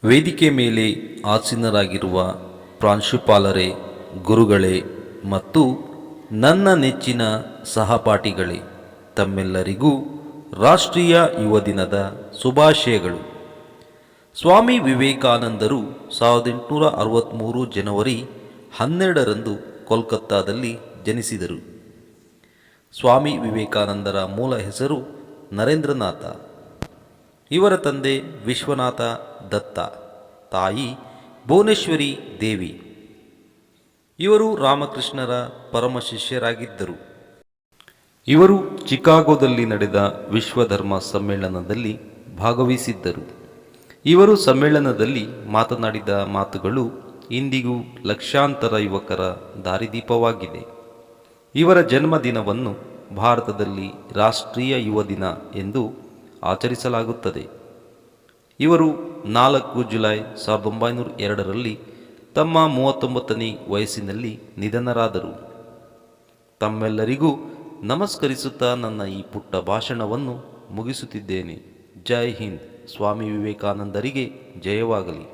ವೇದಿಕೆ ಮೇಲೆ ಆಸೀನರಾಗಿರುವ ಪ್ರಾಂಶುಪಾಲರೇ, ಗುರುಗಳೇ ಮತ್ತು ನನ್ನ ನೆಚ್ಚಿನ ಸಹಪಾಠಿಗಳೇ, ತಮ್ಮೆಲ್ಲರಿಗೂ ರಾಷ್ಟ್ರೀಯ ಯುವ ದಿನದ ಶುಭಾಶಯಗಳು. ಸ್ವಾಮಿ ವಿವೇಕಾನಂದರು 1863 ಜನವರಿ 12ರಂದು ಕೋಲ್ಕತ್ತಾದಲ್ಲಿ ಜನಿಸಿದರು. ಸ್ವಾಮಿ ವಿವೇಕಾನಂದರ ಮೂಲ ಹೆಸರು ನರೇಂದ್ರನಾಥ. ಇವರ ತಂದೆ ವಿಶ್ವನಾಥ ದತ್ತ, ತಾಯಿ ಭುವನೇಶ್ವರಿ ದೇವಿ. ಇವರು ರಾಮಕೃಷ್ಣರ ಪರಮ ಶಿಷ್ಯರಾಗಿದ್ದರು. ಇವರು ಚಿಕಾಗೋದಲ್ಲಿ ನಡೆದ ವಿಶ್ವಧರ್ಮ ಸಮ್ಮೇಳನದಲ್ಲಿ ಭಾಗವಹಿಸಿದ್ದರು. ಇವರು ಸಮ್ಮೇಳನದಲ್ಲಿ ಮಾತನಾಡಿದ ಮಾತುಗಳು ಇಂದಿಗೂ ಲಕ್ಷಾಂತರ ಯುವಕರ ದಾರಿದೀಪವಾಗಿದೆ. ಇವರ ಜನ್ಮದಿನವನ್ನು ಭಾರತದಲ್ಲಿ ರಾಷ್ಟ್ರೀಯ ಯುವ ದಿನ ಎಂದು ಆಚರಿಸಲಾಗುತ್ತದೆ. ಇವರು 4 ಜುಲೈ 1902ರಲ್ಲಿ ತಮ್ಮ 39ನೇ ವಯಸ್ಸಿನಲ್ಲಿ ನಿಧನರಾದರು. ತಮ್ಮೆಲ್ಲರಿಗೂ ನಮಸ್ಕರಿಸುತ್ತಾ ನನ್ನ ಈ ಪುಟ್ಟ ಭಾಷಣವನ್ನು ಮುಗಿಸುತ್ತಿದ್ದೇನೆ. ಜೈ ಹಿಂದ್. ಸ್ವಾಮಿ ವಿವೇಕಾನಂದರಿಗೆ ಜಯವಾಗಲಿ.